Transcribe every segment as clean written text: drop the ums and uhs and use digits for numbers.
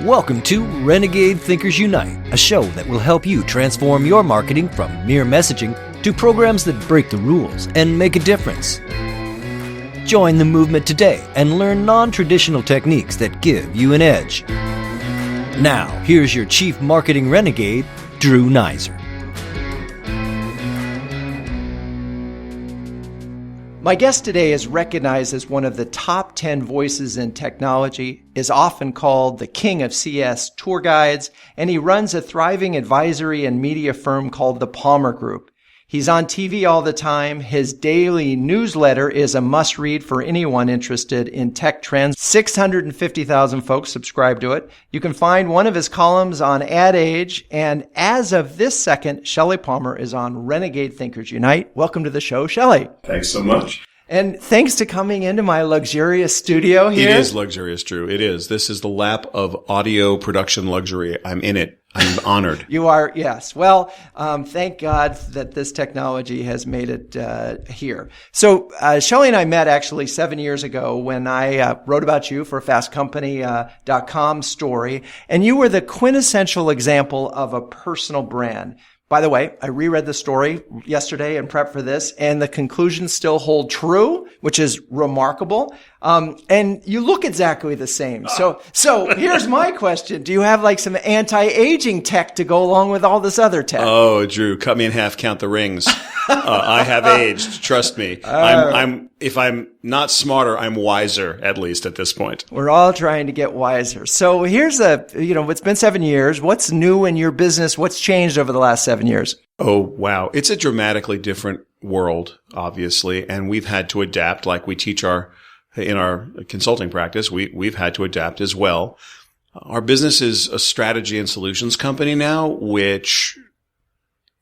Welcome to Renegade Thinkers Unite, a show that will help you transform your marketing from mere messaging to programs that break the rules and make a difference. Join the movement today and learn non-traditional techniques that give you an edge. Now, here's your Chief Marketing Renegade, Drew Nizer. My guest today is recognized as one of the top 10 voices in technology, is often called the king of CES tour guides, and he runs a thriving advisory and media firm called the Palmer Group. He's on TV all the time. His daily newsletter is a must-read for anyone interested in tech trends. 650,000 folks subscribe to it. You can find one of his columns on Ad Age, and as of this second, Shelly Palmer is on Renegade Thinkers Unite. Welcome to the show, Shelly. Thanks so much. And thanks to coming into my luxurious studio here. It is luxurious, Drew. It is. This is the lap of audio production luxury. I'm in it. I'm honored. You are, yes. Well, thank God that this technology has made it here. So Shelly and I met actually 7 years ago when I wrote about you for a fastcompany.com story, and you were the quintessential example of a personal brand. By the way, I reread the story yesterday in prep for this, and the conclusions still hold true, which is remarkable. And you look exactly the same. So here's my question. Do you have like some anti-aging tech to go along with all this other tech? Oh, Drew, cut me in half, count the rings. I have aged. Trust me. If I'm not smarter, I'm wiser, at least at this point. We're all trying to get wiser. So here's it's been 7 years. What's new in your business? What's changed over the last 7 years? Oh, wow. It's a dramatically different world, obviously. And we've had to adapt like we teach in our consulting practice. We've had to adapt as well. Our business is a strategy and solutions company now, which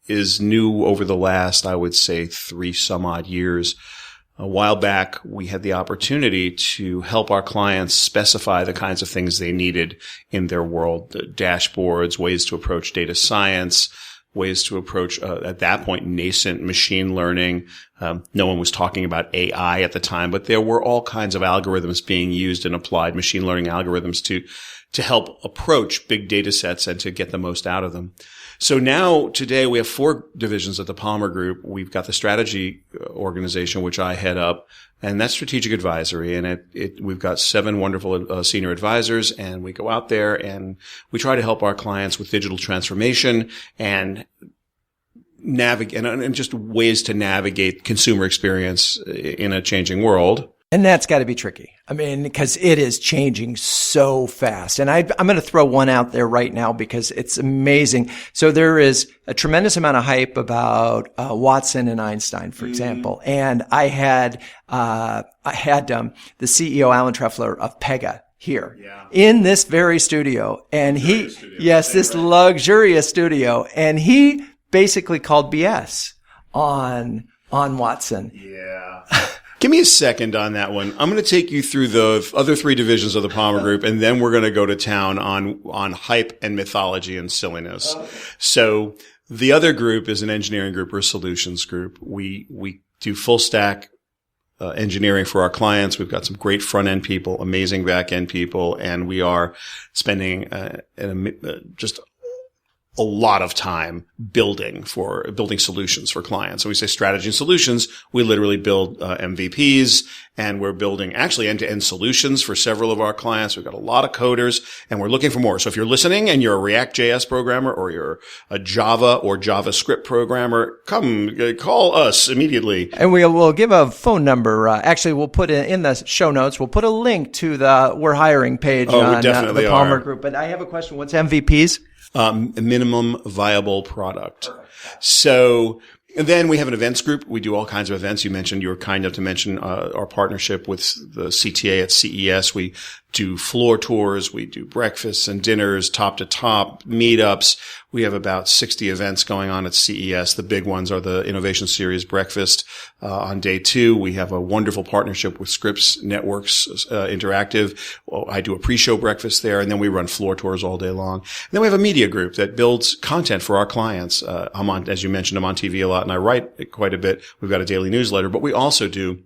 is new over the last, I would say, 3 some odd years. A while back, we had the opportunity to help our clients specify the kinds of things they needed in their world, the dashboards, ways to approach data science, ways to approach, at that point, nascent machine learning. No one was talking about AI at the time, but there were all kinds of algorithms being used and applied, machine learning algorithms to help approach big data sets and to get the most out of them. So now, today, we have 4 divisions at the Palmer Group. We've got the strategy organization, which I head up, and that's strategic advisory. And we've got 7 wonderful senior advisors, and we go out there and we try to help our clients with digital transformation and navigate and just ways to navigate consumer experience in a changing world. And that's got to be tricky. I mean, because it is changing so fast. And I'm going to throw one out there right now because it's amazing. So there is a tremendous amount of hype about Watson and Einstein, for example. And I had the CEO, Alan Trefler of Pega, here in this very studio. And this luxurious studio. And he basically called BS on Watson. Yeah. Give me a second on that one. I'm going to take you through the other 3 divisions of the Palmer Group, and then we're going to go to town on hype and mythology and silliness. Okay. So the other group is an engineering group or a solutions group. We do full stack engineering for our clients. We've got some great front end people, amazing back end people, and we are spending just a lot of time building solutions for clients. So we say strategy and solutions. We literally build MVPs, and we're building actually end-to-end solutions for several of our clients. We've got a lot of coders, and we're looking for more. So if you're listening and you're a React.js programmer or you're a Java or JavaScript programmer, call us immediately. And we'll give a phone number. Actually, we'll put it in the show notes. We'll put a link to the We're Hiring page on the Palmer Group. But I have a question. What's MVPs? A minimum viable product. So, and then we have an events group. We do all kinds of events. You were kind enough to mention our partnership with the CTA at CES. We do floor tours. We do breakfasts and dinners, top to top, meetups. We have about 60 events going on at CES. The big ones are the Innovation Series breakfast on day 2. We have a wonderful partnership with Scripps Networks Interactive. I do a pre-show breakfast there, and then we run floor tours all day long. And then we have a media group that builds content for our clients. As you mentioned, I'm on TV a lot, and I write quite a bit. We've got a daily newsletter, but we also do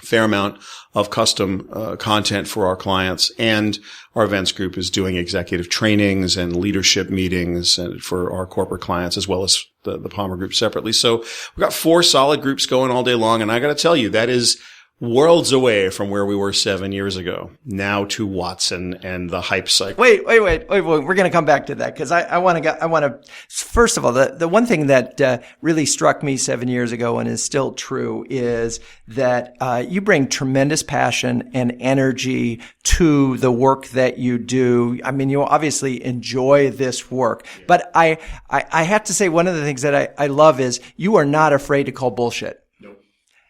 fair amount of custom content for our clients, and our events group is doing executive trainings and leadership meetings and for our corporate clients, as well as the Palmer group separately. So we've got 4 solid groups going all day long, and I got to tell you, that is worlds away from where we were 7 years ago, now to Watson and the hype cycle. Wait. We're going to come back to that because I want to, first of all, the one thing that really struck me 7 years ago and is still true is that you bring tremendous passion and energy to the work that you do. I mean, you obviously enjoy this work, but I have to say one of the things that I love is you are not afraid to call bullshit.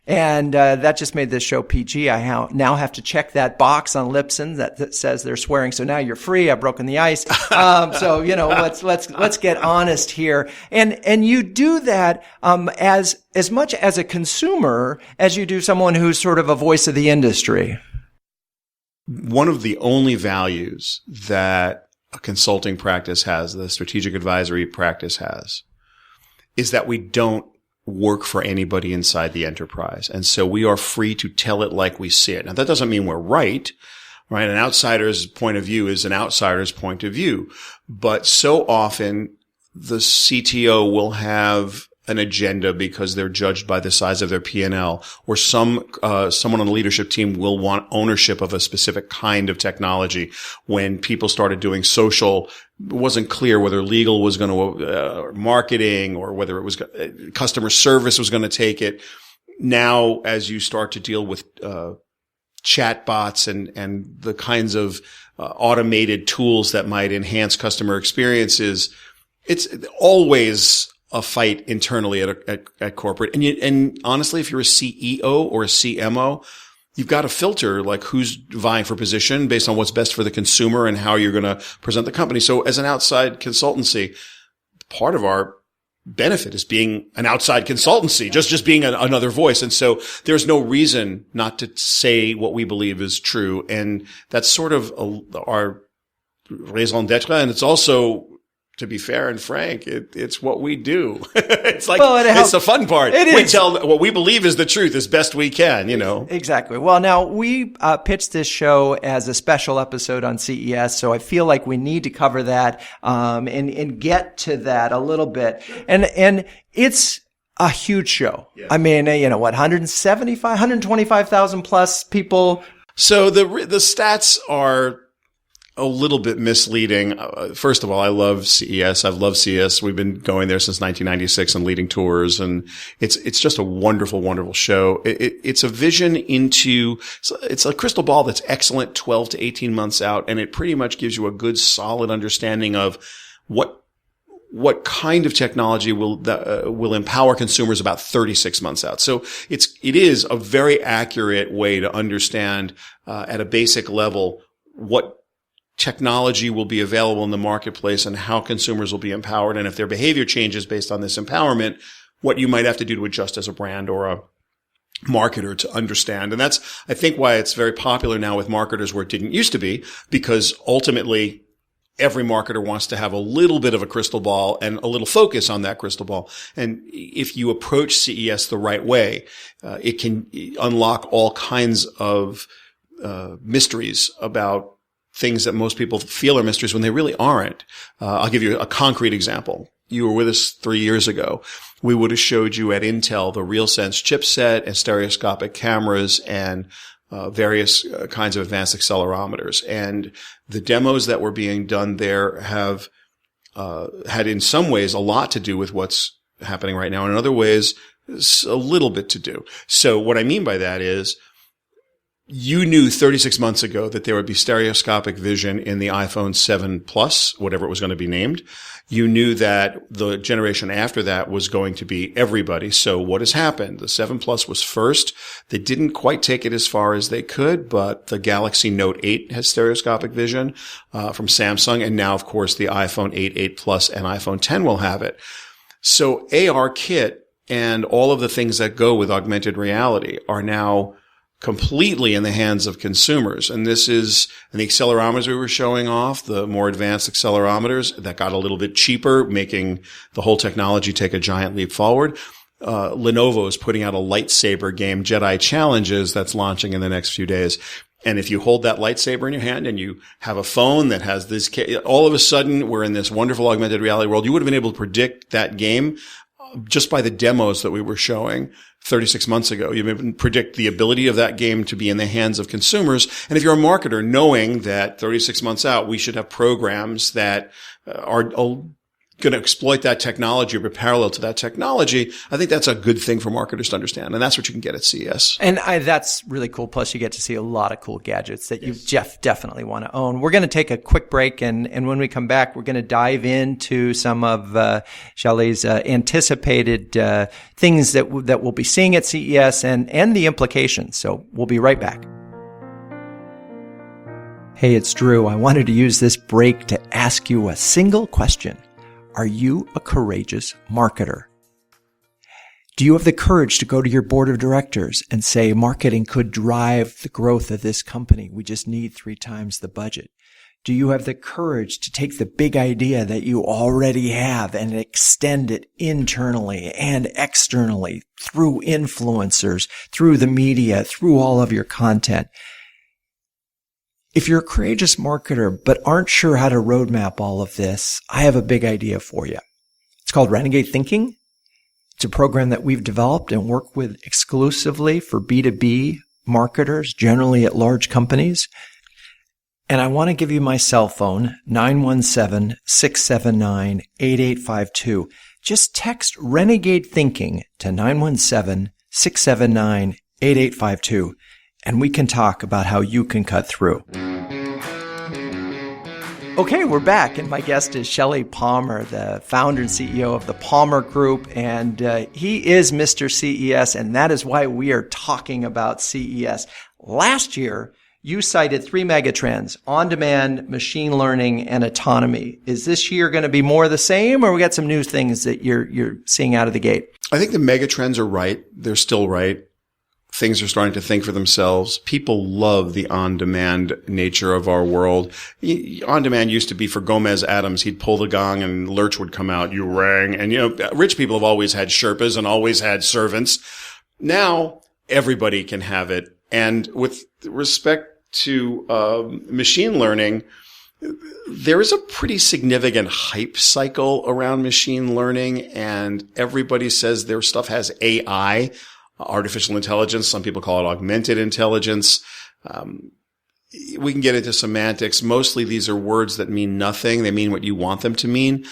And that just made this show PG. I now have to check that box on Lipson that says they're swearing. So now you're free. I've broken the ice. So let's get honest here. And you do that as much as a consumer as you do someone who's sort of a voice of the industry. One of the only values that a consulting practice has, the strategic advisory practice has, is that we don't work for anybody inside the enterprise. And so we are free to tell it like we see it. Now, that doesn't mean we're right? An outsider's point of view is an outsider's point of view. But so often the CTO will have an agenda because they're judged by the size of their P&L, or someone on the leadership team will want ownership of a specific kind of technology. When people started doing social, it wasn't clear whether legal was going to, marketing, or whether it was customer service was going to take it. Now, as you start to deal with chat bots and the kinds of automated tools that might enhance customer experiences, it's always a fight internally at corporate. And honestly, if you're a CEO or a CMO, you've got to filter like who's vying for position based on what's best for the consumer and how you're going to present the company. So as an outside consultancy, part of our benefit is being an outside consultancy, just being another voice. And so there's no reason not to say what we believe is true. And that's sort of our raison d'etre. And it's also, to be fair and frank, it's what we do. It's like, it's the fun part. We tell what we believe is the truth as best we can, Exactly. Well, now we pitched this show as a special episode on CES, so I feel like we need to cover that, and get to that a little bit. And it's a huge show. Yeah. I mean, 125,000 plus people. So the stats are a little bit misleading. First of all, I love CES. I've loved CES. We've been going there since 1996 and leading tours. And it's just a wonderful, wonderful show. It's a vision into, it's a crystal ball that's excellent 12 to 18 months out. And it pretty much gives you a good, solid understanding of what kind of technology will empower consumers about 36 months out. So it is a very accurate way to understand, at a basic level, what technology will be available in the marketplace and how consumers will be empowered. And if their behavior changes based on this empowerment, what you might have to do to adjust as a brand or a marketer to understand. And that's, I think, why it's very popular now with marketers where it didn't used to be, because ultimately every marketer wants to have a little bit of a crystal ball and a little focus on that crystal ball. And if you approach CES the right way, it can unlock all kinds of mysteries about things that most people feel are mysteries when they really aren't. I'll give you a concrete example. You were with us 3 years ago. We would have showed you at Intel the RealSense chipset and stereoscopic cameras and various kinds of advanced accelerometers. And the demos that were being done there have had in some ways a lot to do with what's happening right now, and in other ways a little bit to do. So what I mean by that is, you knew 36 months ago that there would be stereoscopic vision in the iPhone 7 Plus, whatever it was going to be named. You knew that the generation after that was going to be everybody. So what has happened? The 7 Plus was first. They didn't quite take it as far as they could, but the Galaxy Note 8 has stereoscopic vision from Samsung. And now, of course, the iPhone 8, 8 Plus, and iPhone 10 will have it. So ARKit and all of the things that go with augmented reality are now completely in the hands of consumers. And this is, and the accelerometers we were showing off, the more advanced accelerometers that got a little bit cheaper, making the whole technology take a giant leap forward. Lenovo is putting out a lightsaber game, Jedi Challenges, that's launching in the next few days. And if you hold that lightsaber in your hand and you have a phone that has this, all of a sudden we're in this wonderful augmented reality world. You would have been able to predict that game just by the demos that we were showing 36 months ago. You can predict the ability of that game to be in the hands of consumers. And if you're a marketer, knowing that 36 months out, we should have programs that are going to exploit that technology or be parallel to that technology, I think that's a good thing for marketers to understand. And that's what you can get at CES. And that's really cool. Plus, you get to see a lot of cool gadgets that you definitely want to own. We're going to take a quick break. And when we come back, we're going to dive into some of Shelly's anticipated things that we'll be seeing at CES and the implications. So we'll be right back. Hey, it's Drew. I wanted to use this break to ask you a single question. Are you a courageous marketer? Do you have the courage to go to your board of directors and say, marketing could drive the growth of this company. We just need 3 times the budget. Do you have the courage to take the big idea that you already have and extend it internally and externally through influencers, through the media, through all of your content? If you're a courageous marketer but aren't sure how to roadmap all of this, I have a big idea for you. It's called Renegade Thinking. It's a program that we've developed and work with exclusively for B2B marketers, generally at large companies. And I want to give you my cell phone, 917-679-8852. Just text Renegade Thinking to 917-679-8852. And we can talk about how you can cut through. Okay, we're back, and my guest is Shelly Palmer, the founder and CEO of the Palmer Group, and he is Mr. CES, and that is why we are talking about CES. Last year, you cited 3 megatrends: on-demand, machine learning, and autonomy. Is this year going to be more of the same, or we got some new things that you're seeing out of the gate? I think the megatrends are right. They're still right. Things are starting to think for themselves. People love the on-demand nature of our world. On-demand used to be for Gomez Adams. He'd pull the gong and Lurch would come out. You rang. And, rich people have always had Sherpas and always had servants. Now, everybody can have it. And with respect to machine learning, there is a pretty significant hype cycle around machine learning, and everybody says their stuff has AI. Artificial intelligence. Some people call it augmented intelligence. We can get into semantics. Mostly these are words that mean nothing. They mean what you want them to mean.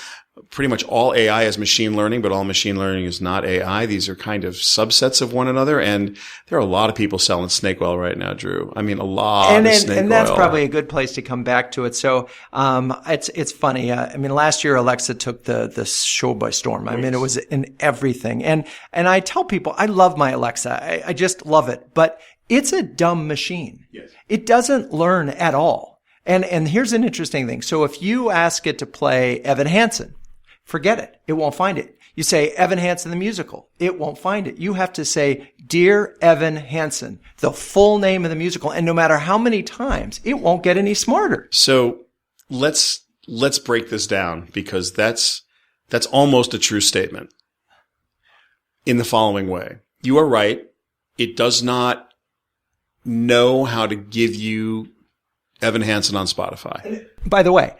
Pretty much all AI is machine learning, but all machine learning is not AI. These are kind of subsets of one another. And there are a lot of people selling snake oil right now, Drew. I mean, a lot of snake oil. And that's probably a good place to come back to it. So, it's funny. Last year Alexa took the show by storm. I mean, it was in everything. And I tell people, I love my Alexa. I just love it, but it's a dumb machine. Yes. It doesn't learn at all. And here's an interesting thing. So if you ask it to play Evan Hansen, forget it. It won't find it. You say Evan Hansen the musical. It won't find it. You have to say, Dear Evan Hansen, the full name of the musical. And no matter how many times, it won't get any smarter. So let's break this down, because that's almost a true statement in the following way. You are right. It does not know how to give you Evan Hansen on Spotify. By the way,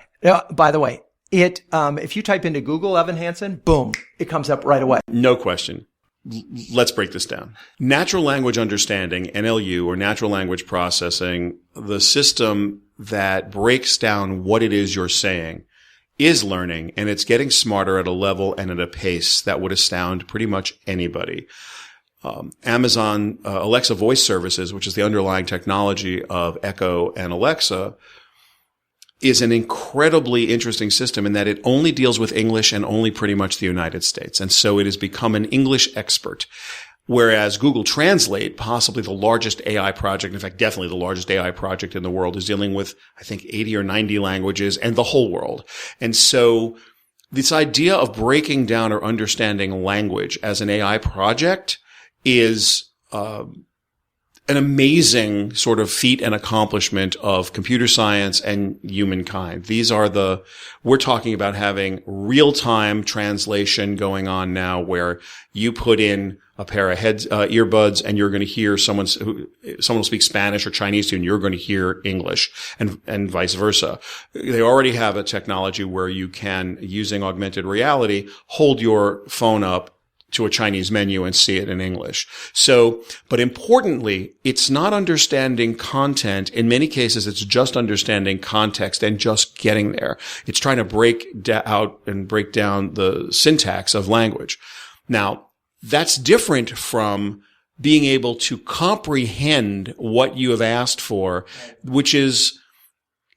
it, if you type into Google Evan Hansen, boom, it comes up right away. No question. Let's break this down. Natural language understanding, NLU, or natural language processing, the system that breaks down what it is you're saying, is learning, and it's getting smarter at a level and at a pace that would astound pretty much anybody. Amazon Alexa voice services, which is the underlying technology of Echo and Alexa, is an incredibly interesting system in that it only deals with English and only pretty much the United States. And so it has become an English expert. Whereas Google Translate, possibly the largest AI project, in fact, definitely the largest AI project in the world, is dealing with, I think, 80 or 90 languages and the whole world. And so this idea of breaking down or understanding language as an AI project is an amazing sort of feat and accomplishment of computer science and humankind. We're talking about having real-time translation going on now, where you put in a pair of earbuds, and you're going to hear someone will speak Spanish or Chinese to you, and you're going to hear English, and vice versa. They already have a technology where you can, using augmented reality, hold your phone up to a Chinese menu and see it in English. So, but importantly, it's not understanding content. In many cases, it's just understanding context and just getting there. It's trying to break down the syntax of language. Now, that's different from being able to comprehend what you have asked for,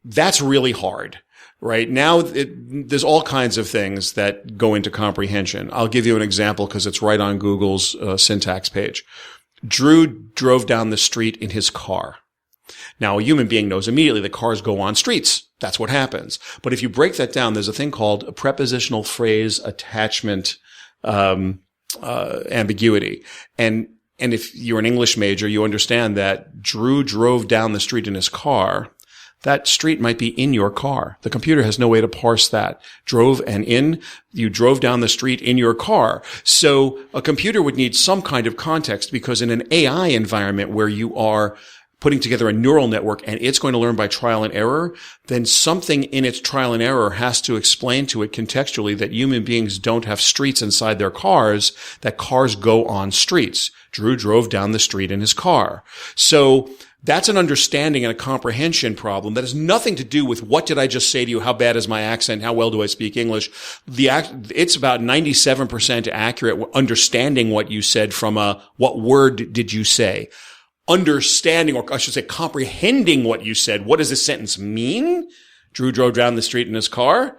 that's really hard. Right now, there's all kinds of things that go into comprehension. I'll give you an example because it's right on Google's syntax page. Drew drove down the street in his car. Now, a human being knows immediately that cars go on streets. That's what happens. But if you break that down, there's a thing called a prepositional phrase attachment ambiguity. And if you're an English major, you understand that Drew drove down the street in his car. That street might be in your car. The computer has no way to parse that. Drove and in, you drove down the street in your car. So a computer would need some kind of context, because in an AI environment where you are putting together a neural network and it's going to learn by trial and error, then something in its trial and error has to explain to it contextually that human beings don't have streets inside their cars, that cars go on streets. Drew drove down the street in his car. So that's an understanding and a comprehension problem that has nothing to do with what did I just say to you, how bad is my accent, how well do I speak English. It's about 97% accurate understanding what you said from what word did you say. Understanding, or I should say comprehending what you said. What does this sentence mean? Drew drove down the street in his car.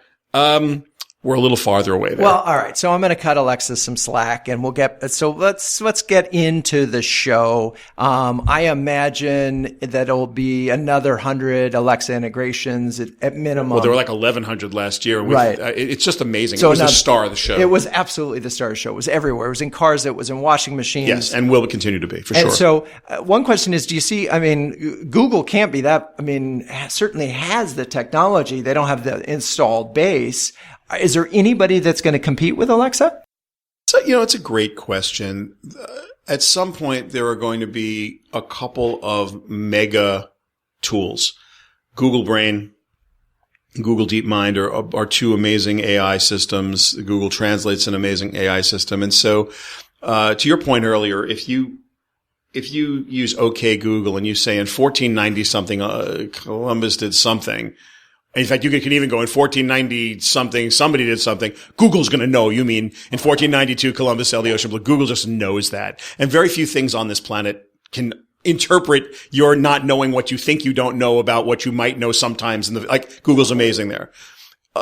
We're a little farther away there. Well, all right. So I'm going to cut Alexa some slack, and let's get into the show. I imagine that it'll be another 100 Alexa integrations at minimum. Well, there were like 1,100 last year. Right. It's just amazing. So it was the star of the show. It was absolutely the star of the show. It was everywhere. It was in cars. It was in washing machines. Yes, and will continue to be, for sure. And so one question is, do you see, Google can't be that, certainly has the technology. They don't have the installed base. Is there anybody that's going to compete with Alexa? So, it's a great question. At some point, there are going to be a couple of mega tools. Google Brain, Google DeepMind are two amazing AI systems. Google Translate's an amazing AI system. And so, to your point earlier, if you use OK Google and you say in 1490 something, Columbus did something. In fact, you can even go in 1490 something, somebody did something. Google's going to know you mean in 1492 Columbus sailed the ocean blue. Google just knows that. And very few things on this planet can interpret your not knowing what you think you don't know about what you might know sometimes. Google's amazing there.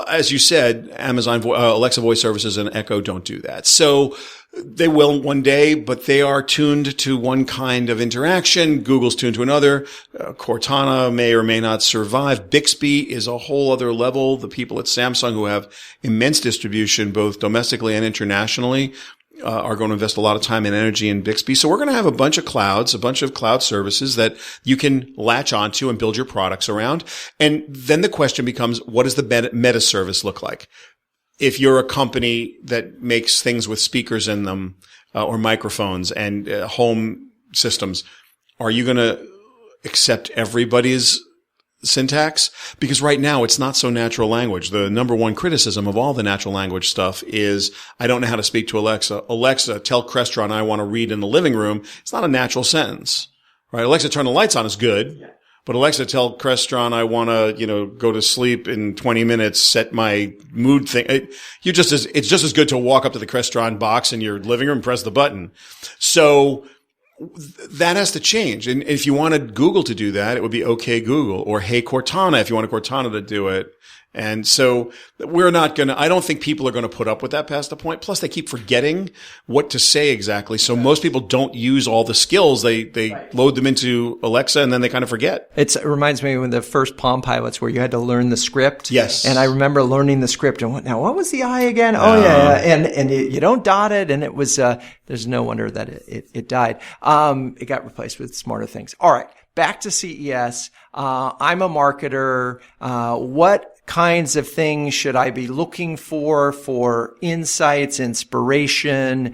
As you said, Alexa voice services and Echo don't do that. So they will one day, but they are tuned to one kind of interaction. Google's tuned to another. Cortana may or may not survive. Bixby is a whole other level. The people at Samsung, who have immense distribution both domestically and internationally, are going to invest a lot of time and energy in Bixby. So we're going to have a bunch of cloud services that you can latch onto and build your products around. And then the question becomes, what does the meta service look like? If you're a company that makes things with speakers in them, or microphones and home systems, are you going to accept everybody's syntax? Because right now it's not so natural language. The number one criticism of all the natural language stuff is, I don't know how to speak to Alexa. Alexa, tell Crestron I want to read in the living room. It's not a natural sentence, right? Alexa, turn the lights on is good. Yeah. But Alexa, tell Crestron I want to, go to sleep in 20 minutes, set my mood thing. It's just as good to walk up to the Crestron box in your living room and press the button. So that has to change. And if you wanted Google to do that, it would be OK Google, or Hey Cortana if you wanted Cortana to do it. And so I don't think people are going to put up with that past the point. Plus they keep forgetting what to say exactly. So most people don't use all the skills. They load them into Alexa and then they kind of forget. It reminds me of the first Palm Pilots where you had to learn the script. Yes. And I remember learning the script and what was the I again? Oh yeah. And you don't dot it. And it was, there's no wonder that it died. It got replaced with smarter things. All right. Back to CES. I'm a marketer. What kinds of things should I be looking for insights, inspiration?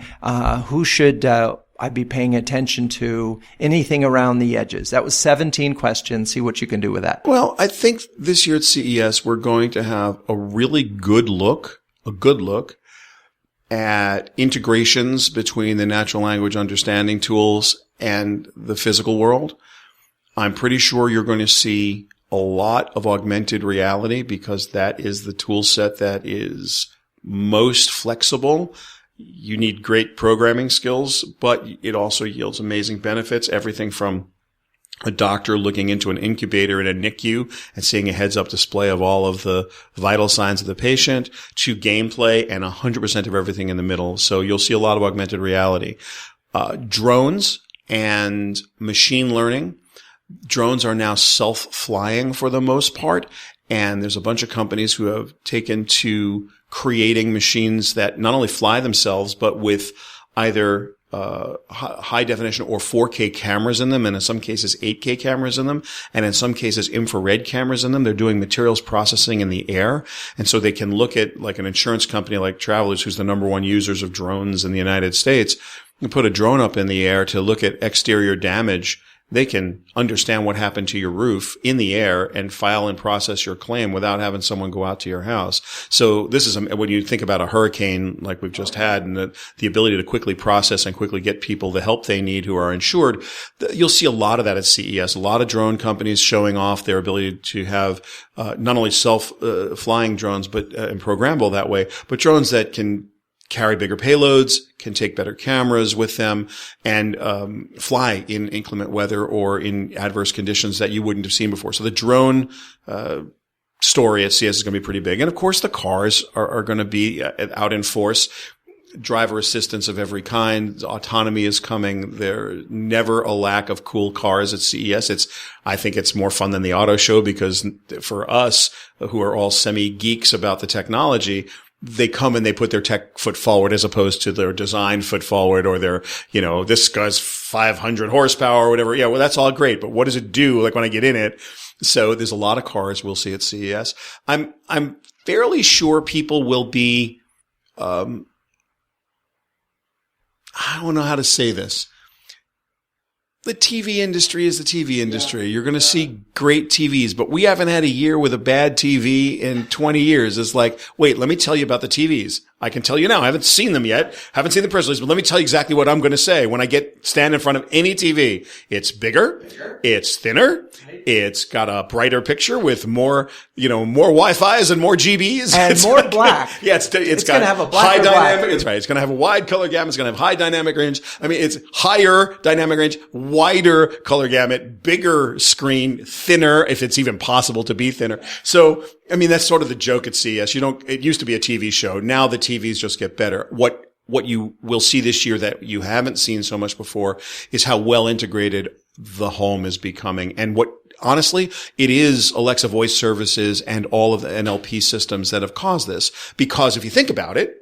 Who should I be paying attention to? Anything around the edges? That was 17 questions. See what you can do with that. Well, I think this year at CES, we're going to have a really good look at integrations between the natural language understanding tools and the physical world. I'm pretty sure you're going to see a lot of augmented reality because that is the tool set that is most flexible. You need great programming skills, but it also yields amazing benefits. Everything from a doctor looking into an incubator in a NICU and seeing a heads-up display of all of the vital signs of the patient to gameplay and 100% of everything in the middle. So you'll see a lot of augmented reality. Drones and machine learning. Drones are now self-flying for the most part, and there's a bunch of companies who have taken to creating machines that not only fly themselves, but with either high definition or 4K cameras in them, and in some cases 8K cameras in them, and in some cases infrared cameras in them. They're doing materials processing in the air, and so they can look at, like an insurance company like Travelers, who's the number one users of drones in the United States, and put a drone up in the air to look at exterior damage. They can understand what happened to your roof in the air and file and process your claim without having someone go out to your house. So this is, when you think about a hurricane like we've just had, and the ability to quickly process and quickly get people the help they need who are insured, you'll see a lot of that at CES. A lot of drone companies showing off their ability to have not only self-flying drones, but and programmable that way, but drones that can carry bigger payloads, can take better cameras with them, and fly in inclement weather or in adverse conditions that you wouldn't have seen before. So the drone story at CES is going to be pretty big. And of course, the cars are going to be out in force. Driver assistance of every kind. Autonomy is coming. There's never a lack of cool cars at CES. I think it's more fun than the auto show because for us who are all semi-geeks about the technology, they come and they put their tech foot forward as opposed to their design foot forward or their, this guy's 500 horsepower or whatever. Yeah, well, that's all great. But what does it do? Like when I get in it? So there's a lot of cars we'll see at CES. I'm fairly sure people will be, I don't know how to say this. The TV industry is the TV industry. You're going to see great TVs, but we haven't had a year with a bad TV in 20 years. It's like, wait, let me tell you about the TVs. I can tell you now. I haven't seen them yet. Haven't seen the press release, but let me tell you exactly what I'm going to say when I stand in front of any TV. It's bigger. It's thinner. It's got a brighter picture with more, more Wi-Fi's and more GBs. And more black. Yeah, it's got going to have a black high dynamic. It's right. It's going to have a wide color gamut. It's going to have high dynamic range. I mean, it's higher dynamic range, wider color gamut, bigger screen, thinner, if it's even possible to be thinner. So, I mean, that's sort of the joke at CES. It used to be a TV show. Now the TVs just get better. What you will see this year that you haven't seen so much before is how well integrated the home is becoming. And honestly, it is Alexa voice services and all of the NLP systems that have caused this. Because if you think about it,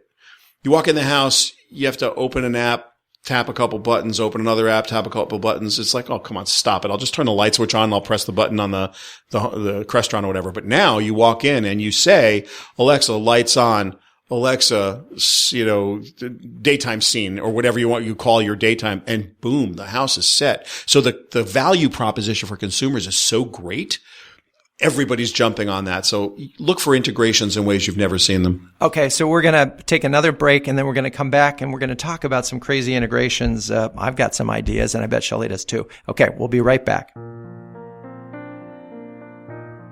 you walk in the house, you have to open an app, tap a couple buttons, open another app, tap a couple buttons. It's like, oh, come on, stop it. I'll just turn the light switch on and I'll press the button on the restaurant or whatever. But now you walk in and you say, Alexa, lights on. Alexa, daytime scene or whatever you call your daytime, and boom, the house is set. So the value proposition for consumers is so great. Everybody's jumping on that. So look for integrations in ways you've never seen them. Okay, so we're going to take another break and then we're going to come back and we're going to talk about some crazy integrations. I've got some ideas and I bet Shelly does too. Okay, we'll be right back.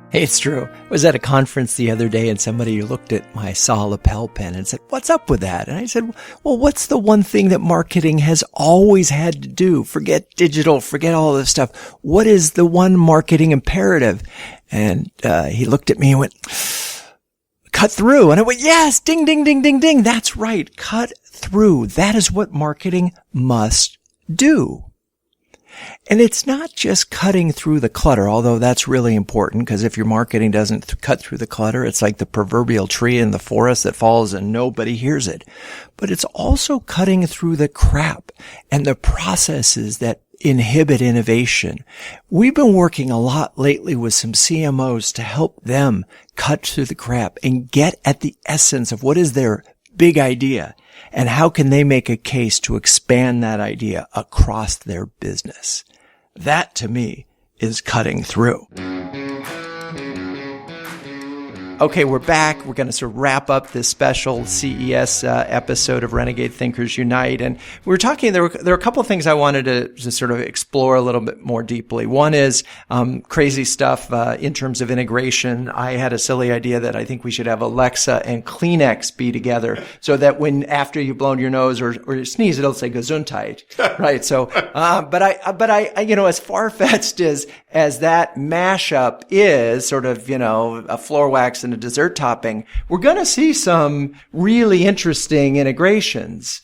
Hey, it's Drew. I was at a conference the other day and somebody looked at my saw lapel pen and said, what's up with that? And I said, well, what's the one thing that marketing has always had to do? Forget digital, forget all this stuff. What is the one marketing imperative? And he looked at me and went, cut through. And I went, yes, ding, ding, ding, ding, ding. That's right. Cut through. That is what marketing must do. And it's not just cutting through the clutter, although that's really important, because if your marketing doesn't cut through the clutter, it's like the proverbial tree in the forest that falls and nobody hears it. But it's also cutting through the crap and the processes that inhibit innovation. We've been working a lot lately with some CMOs to help them cut through the crap and get at the essence of what is their big idea and how can they make a case to expand that idea across their business. That, to me, is cutting through. Okay, we're back. We're going to sort of wrap up this special CES episode of Renegade Thinkers Unite. And we were talking, there are a couple of things I wanted to sort of explore a little bit more deeply. One is crazy stuff in terms of integration. I had a silly idea that I think we should have Alexa and Kleenex be together so that when after you've blown your nose or you sneeze, it'll say Gesundheit, right? So, but I, you know, as far-fetched as that mashup is, sort of, you know, a floor wax and a dessert topping, we're going to see some really interesting integrations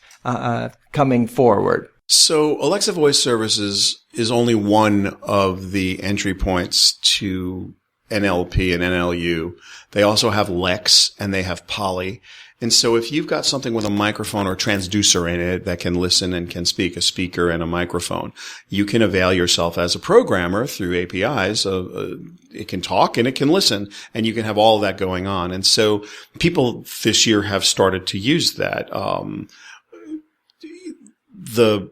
coming forward. So Alexa Voice Services is only one of the entry points to NLP and NLU. They also have Lex and they have Poly. And so if you've got something with a microphone or transducer in it that can listen and can speak, a speaker and a microphone, you can avail yourself as a programmer through APIs. It can talk and it can listen, and you can have all of that going on. And so people this year have started to use that. The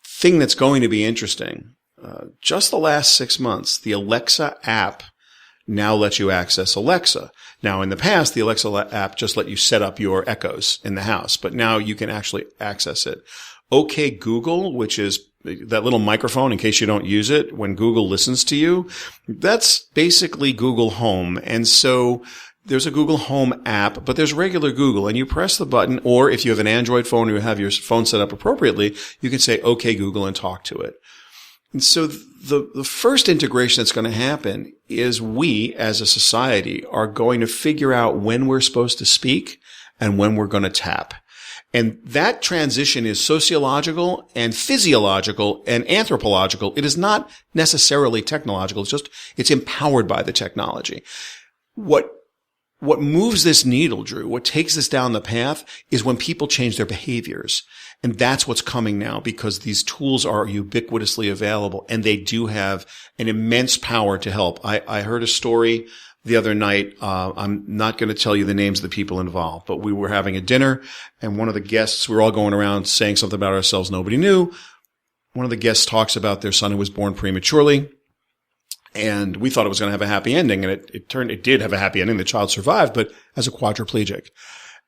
thing that's going to be interesting, just the last 6 months, the Alexa app now lets you access Alexa. Now, in the past, the Alexa app just let you set up your echoes in the house, but now you can actually access it. OK Google, which is that little microphone in case you don't use it when Google listens to you, that's basically Google Home. And so there's a Google Home app, but there's regular Google, and you press the button, or if you have an Android phone or you have your phone set up appropriately, you can say OK Google and talk to it. And so the first integration that's going to happen is we as a society are going to figure out when we're supposed to speak and when we're going to tap. And that transition is sociological and physiological and anthropological. It is not necessarily technological. It's empowered by the technology. What moves this needle, Drew, what takes this down the path is when people change their behaviors. And that's what's coming now, because these tools are ubiquitously available and they do have an immense power to help. I heard a story the other night. I'm not going to tell you the names of the people involved, but we were having a dinner and one of the guests, we were all going around saying something about ourselves nobody knew. One of the guests talks about their son who was born prematurely. And we thought it was going to have a happy ending, and it did have a happy ending. The child survived, but as a quadriplegic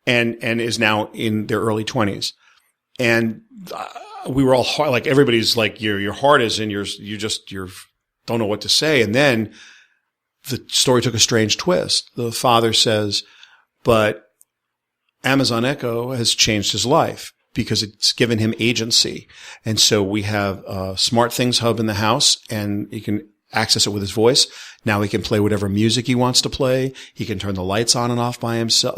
and is now in their early 20s. And we were all like, everybody's like, your heart is in you don't know what to say. And then the story took a strange twist. The father says, but Amazon Echo has changed his life because it's given him agency. And so we have a Smart Things hub in the house, and he can access it with his voice. Now he can play whatever music he wants to play. He can turn the lights on and off by himself.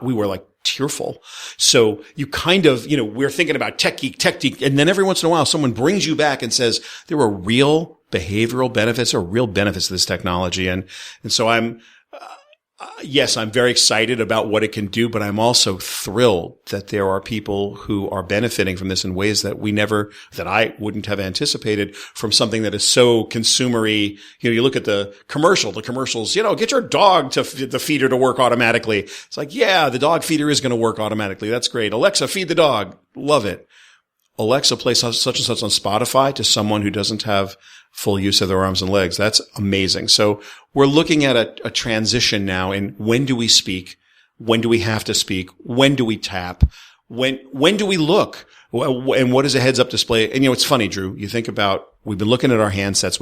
We were like tearful. So you kind of, we're thinking about tech geek. And then every once in a while, someone brings you back and says, there were real behavioral benefits or real benefits to this technology. And so yes, I'm very excited about what it can do, but I'm also thrilled that there are people who are benefiting from this in ways that that I wouldn't have anticipated from something that is so consumery. You look at the commercials, get your dog the feeder to work automatically. It's like, yeah, the dog feeder is going to work automatically. That's great. Alexa, feed the dog. Love it. Alexa, play such and such on Spotify to someone who doesn't have full use of their arms and legs. That's amazing. So we're looking at a transition now in when do we speak? When do we have to speak? When do we tap? When do we look? And what is a heads up display? And it's funny, Drew, you think about, we've been looking at our handsets.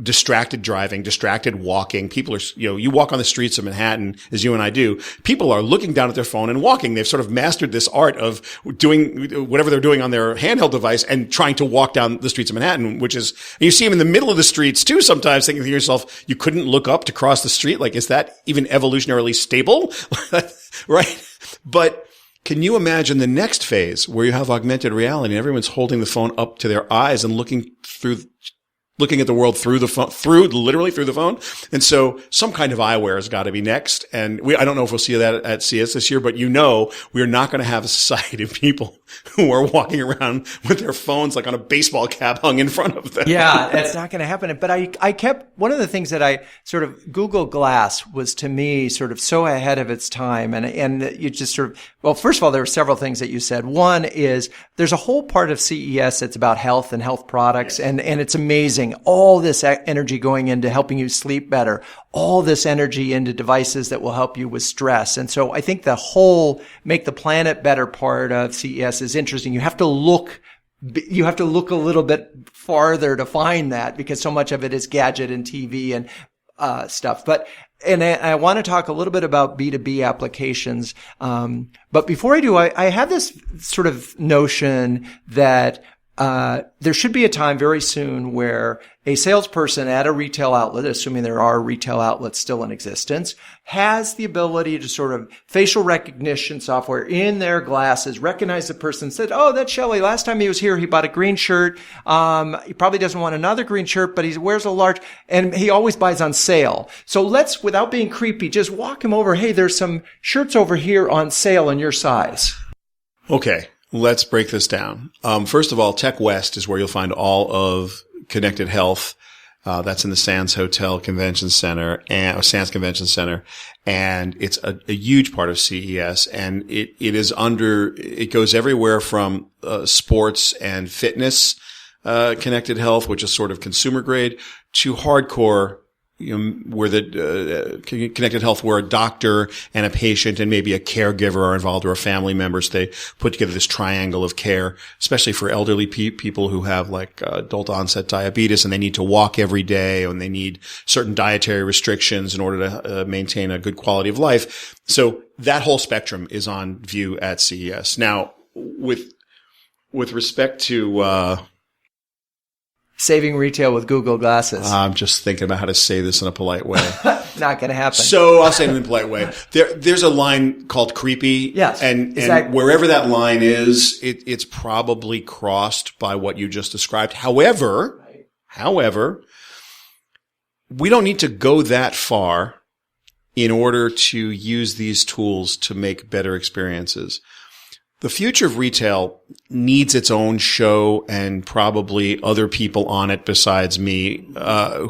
distracted driving, distracted walking. People are, you walk on the streets of Manhattan, as you and I do. People are looking down at their phone and walking. They've sort of mastered this art of doing whatever they're doing on their handheld device and trying to walk down the streets of Manhattan, which is, and you see them in the middle of the streets too sometimes, thinking to yourself, you couldn't look up to cross the street. Like, is that even evolutionarily stable? Right? But can you imagine the next phase where you have augmented reality and everyone's holding the phone up to their eyes and looking at the world literally through the phone? And so some kind of eyewear has got to be next. And I don't know if we'll see that at CES this year, but we're not going to have a society of people who are walking around with their phones like on a baseball cap hung in front of them. Yeah, that's not going to happen. But I kept, one of the things that I sort of, Google Glass was to me sort of so ahead of its time. And you just sort of, well, first of all, there were several things that you said. One is there's a whole part of CES that's about health and health products. And it's amazing. All this energy going into helping you sleep better, all this energy into devices that will help you with stress. And so I think the whole make the planet better part of CES is interesting. You have to look a little bit farther to find that, because so much of it is gadget and TV and stuff. But I want to talk a little bit about B2B applications. But before I do, I have this sort of notion that there should be a time very soon where a salesperson at a retail outlet, assuming there are retail outlets still in existence, has the ability to sort of facial recognition software in their glasses, recognize the person, said, oh, that's Shelly. Last time he was here, he bought a green shirt. He probably doesn't want another green shirt, but he wears a large, and he always buys on sale. So let's, without being creepy, just walk him over. Hey, there's some shirts over here on sale in your size. Okay. Let's break this down. First of all, Tech West is where you'll find all of Connected Health. That's in the Sands Hotel Convention Center and Sands Convention Center. And it's a huge part of CES. And it goes everywhere from, sports and fitness, Connected Health, which is sort of consumer grade, to hardcore, where the Connected Health, where a doctor and a patient and maybe a caregiver are involved, or a family member. So they put together this triangle of care, especially for elderly people who have like adult onset diabetes and they need to walk every day, and they need certain dietary restrictions in order to maintain a good quality of life. So that whole spectrum is on view at CES. Now, with respect to saving retail with Google glasses. I'm just thinking about how to say this in a polite way. Not going to happen. So I'll say it in a polite way. There's a line called creepy. Yes. And exactly. Wherever that line is, it's probably crossed by what you just described. However, we don't need to go that far in order to use these tools to make better experiences. The future of retail needs its own show, and probably other people on it besides me,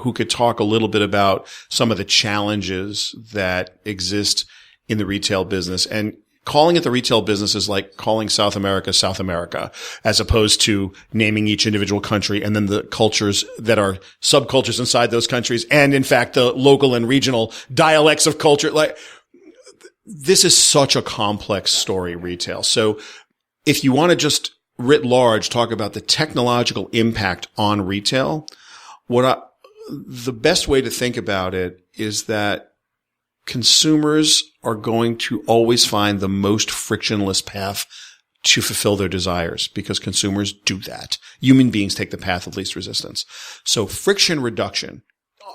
who could talk a little bit about some of the challenges that exist in the retail business. And calling it the retail business is like calling South America, as opposed to naming each individual country and then the cultures that are subcultures inside those countries, and in fact the local and regional dialects of culture. Like, this is such a complex story, retail. So if you want to just writ large talk about the technological impact on retail, the best way to think about it is that consumers are going to always find the most frictionless path to fulfill their desires, because consumers do that. Human beings take the path of least resistance. So friction reduction,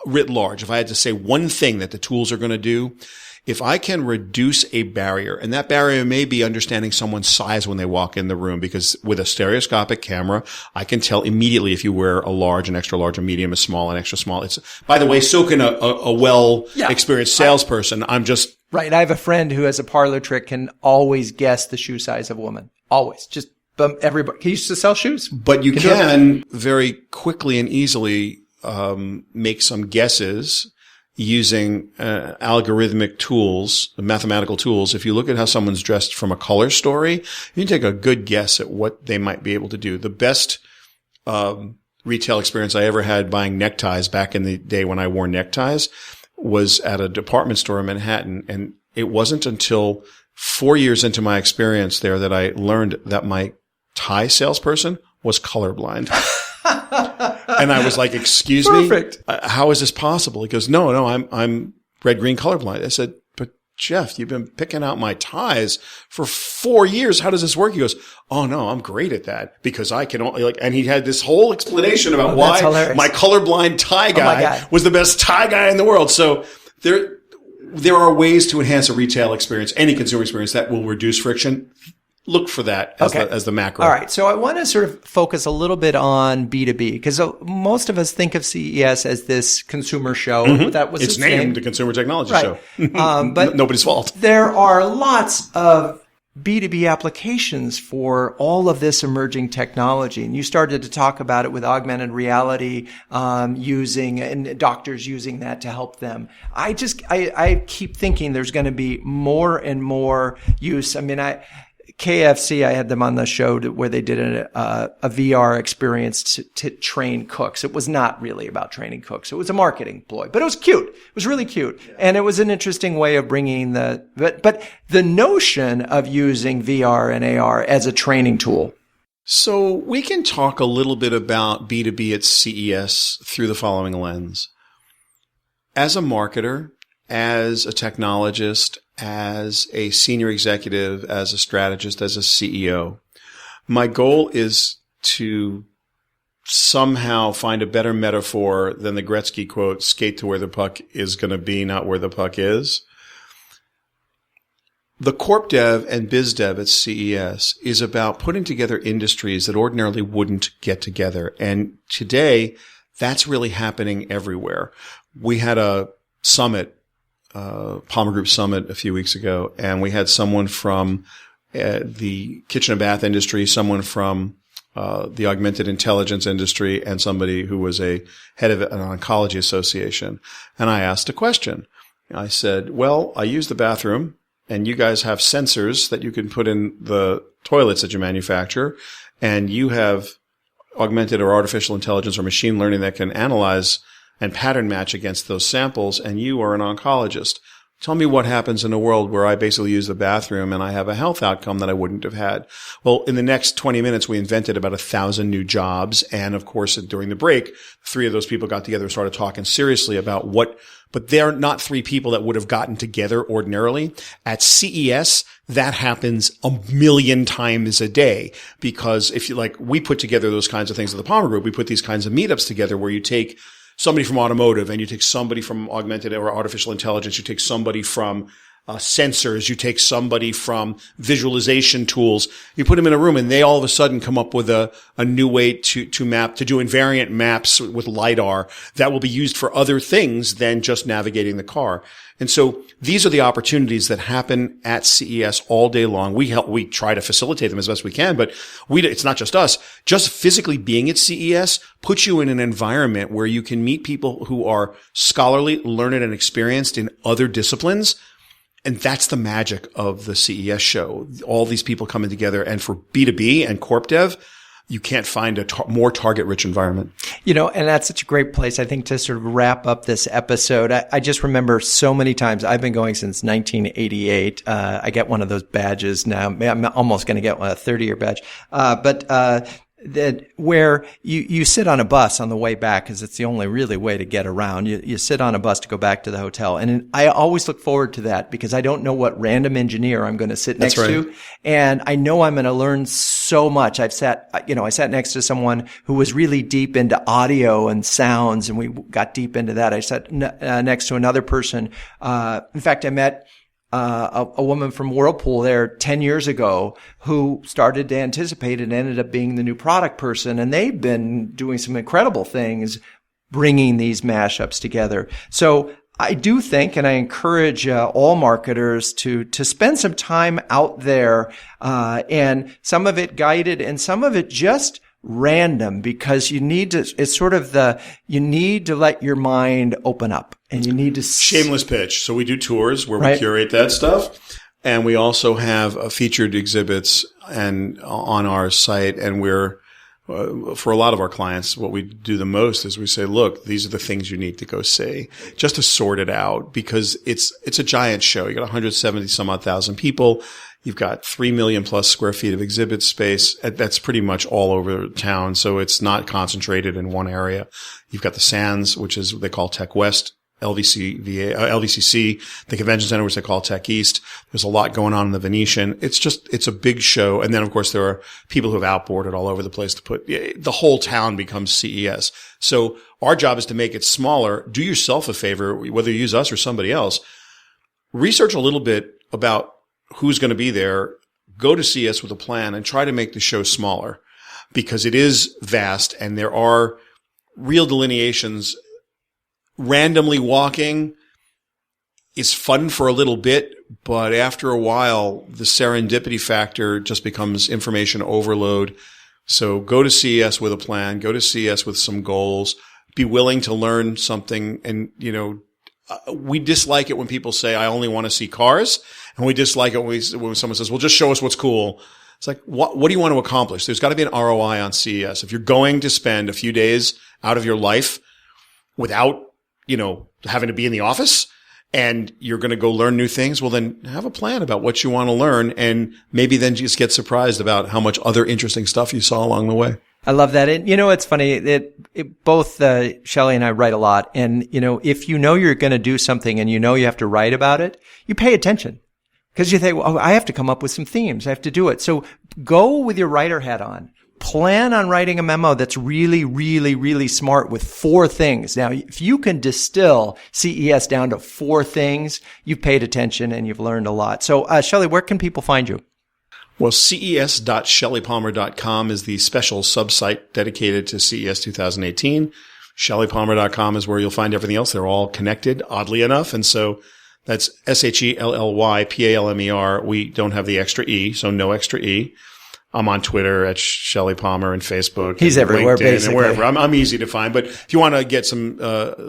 writ large, if I had to say one thing that the tools are going to do, if I can reduce a barrier, and that barrier may be understanding someone's size when they walk in the room, because with a stereoscopic camera, I can tell immediately if you wear a large, an extra large, a medium, a small, an extra small. It's, by the way, so can a well-experienced salesperson. Right. I have a friend who has a parlor trick, can always guess the shoe size of a woman. Always. Just everybody. He used to sell shoes. But you can very quickly and easily make some guesses using algorithmic tools, mathematical tools. If you look at how someone's dressed from a color story, you can take a good guess at what they might be able to do. The best retail experience I ever had buying neckties back in the day when I wore neckties was at a department store in Manhattan. And it wasn't until 4 years into my experience there that I learned that my tie salesperson was colorblind. And I was like, excuse Perfect. me? How is this possible? He goes, no, I'm red-green colorblind. I said, but Jeff, you've been picking out my ties for 4 years. How does this work? He goes, oh no, I'm great at that because I can only and he had this whole explanation about why my colorblind tie guy was the best tie guy in the world. So there are ways to enhance a retail experience, any consumer experience that will reduce friction. Look for that as the macro. All right. So I want to sort of focus a little bit on B2B because most of us think of CES as this consumer show. Mm-hmm. That was it's named the Consumer Technology Show. But nobody's fault. There are lots of B2B applications for all of this emerging technology. And you started to talk about it with augmented reality, and doctors using that to help them. I keep thinking there's going to be more and more use. I mean, KFC, I had them on the show where they did a VR experience to train cooks. It was not really about training cooks. It was a marketing ploy, but it was cute. It was really cute. Yeah. And it was an interesting way of bringing but the notion of using VR and AR as a training tool. So we can talk a little bit about B2B at CES through the following lens. As a marketer, as a technologist, as a senior executive, as a strategist, as a CEO, my goal is to somehow find a better metaphor than the Gretzky quote, skate to where the puck is going to be, not where the puck is. The Corp Dev and Biz Dev at CES is about putting together industries that ordinarily wouldn't get together. And today, that's really happening everywhere. We had a summit, Palmer Group Summit a few weeks ago, and we had someone from the kitchen and bath industry, someone from the augmented intelligence industry, and somebody who was a head of an oncology association. And I asked a question. I said, well, I use the bathroom, and you guys have sensors that you can put in the toilets that you manufacture, and you have augmented or artificial intelligence or machine learning that can analyze and pattern match against those samples, and you are an oncologist. Tell me what happens in a world where I basically use the bathroom and I have a health outcome that I wouldn't have had. Well, in the next 20 minutes, we invented about 1,000 new jobs. And of course, during the break, 3 of those people got together and started talking seriously about but they're not 3 people that would have gotten together ordinarily. At CES, that happens 1,000,000 times a day because we put together those kinds of things at the Palmer Group. We put these kinds of meetups together where you take somebody from automotive and you take somebody from augmented or artificial intelligence. You take somebody from sensors. You take somebody from visualization tools. You put them in a room and they all of a sudden come up with a new way to do invariant maps with LiDAR that will be used for other things than just navigating the car. And so these are the opportunities that happen at CES all day long. We try to facilitate them as best we can, but it's not just us. Just physically being at CES puts you in an environment where you can meet people who are scholarly, learned, and experienced in other disciplines. And that's the magic of the CES show. All these people coming together. And for B2B and Corp Dev, you can't find a more target-rich environment. And that's such a great place, I think, to sort of wrap up this episode. I just remember so many times. I've been going since 1988. I get one of those badges now. I'm almost going to get a 30-year badge. That where you sit on a bus on the way back because it's the only really way to get around. You sit on a bus to go back to the hotel. And I always look forward to that because I don't know what random engineer I'm going to sit next to. And I know I'm going to learn so much. I sat next to someone who was really deep into audio and sounds, and we got deep into that. I sat next to another person. In fact, I met a woman from Whirlpool there 10 years ago who started to anticipate and ended up being the new product person. And they've been doing some incredible things, bringing these mashups together. So I do think, and I encourage all marketers to spend some time out there, and some of it guided and some of it just random, because you need to let your mind open up, and you need to shameless pitch. So we do tours where we curate that stuff, and we also have featured exhibits and on our site. And we're for a lot of our clients, what we do the most is we say, look, these are the things you need to go see, just to sort it out, because it's a giant show. You got 170 some odd thousand people. You've got 3 million plus square feet of exhibit space. That's pretty much all over town. So it's not concentrated in one area. You've got the Sands, which is what they call Tech West, LVCC, the convention center, which they call Tech East. There's a lot going on in the Venetian. It's a big show. And then, of course, there are people who have outboarded all over the place the whole town becomes CES. So our job is to make it smaller. Do yourself a favor, whether you use us or somebody else. Research a little bit about who's going to be there. Go to CES with a plan and try to make the show smaller, because it is vast and there are real delineations. Randomly walking is fun for a little bit, but after a while, the serendipity factor just becomes information overload. So go to CES with a plan, go to CES with some goals, be willing to learn something. And, we dislike it when people say, I only want to see cars. And we dislike it when someone says, well, just show us what's cool. It's like, what do you want to accomplish? There's got to be an ROI on CES. If you're going to spend a few days out of your life without having to be in the office, and you're going to go learn new things, well, then have a plan about what you want to learn, and maybe then just get surprised about how much other interesting stuff you saw along the way. I love that. And, it's funny. Both Shelly and I write a lot. And, if you're going to do something and you have to write about it, you pay attention. Because you think, well, I have to come up with some themes. I have to do it. So go with your writer hat on. Plan on writing a memo that's really, really, really smart with 4 things. Now, if you can distill CES down to 4 things, you've paid attention and you've learned a lot. So, Shelly, where can people find you? Well, ces.ShellyPalmer.com is the special sub-site dedicated to CES 2018. ShellyPalmer.com is where you'll find everything else. They're all connected, oddly enough. And so that's ShellyPalmer. We don't have the extra E, so no extra E. I'm on Twitter at Shelly Palmer and Facebook. He's and everywhere, LinkedIn basically. And wherever. I'm easy to find. But if you want to get some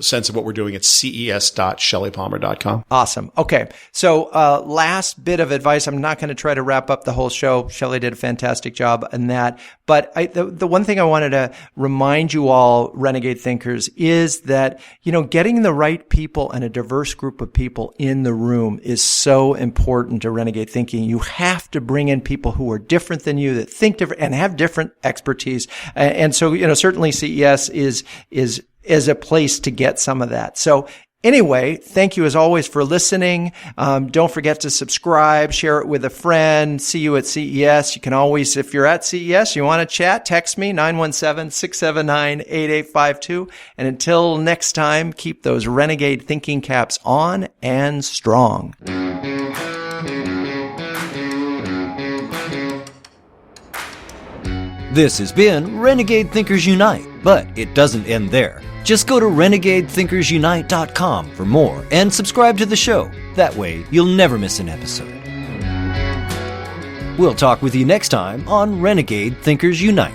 sense of what we're doing, it's ces.ShellyPalmer.com. Awesome. Okay. So last bit of advice. I'm not going to try to wrap up the whole show. Shelly did a fantastic job in that. But the one thing I wanted to remind you all, Renegade Thinkers, is that, getting the right people and a diverse group of people in the room is so important to Renegade Thinking. You have to bring in people who are different than you, that think different and have different expertise. And so, certainly CES is a place to get some of that. So anyway, thank you as always for listening. Don't forget to subscribe, share it with a friend. See you at CES. You can always, if you're at CES, you want to chat, text me 917-679-8852. And until next time, keep those Renegade thinking caps on and strong. This has been Renegade Thinkers Unite, but it doesn't end there. Just go to renegadethinkersunite.com for more and subscribe to the show. That way, you'll never miss an episode. We'll talk with you next time on Renegade Thinkers Unite.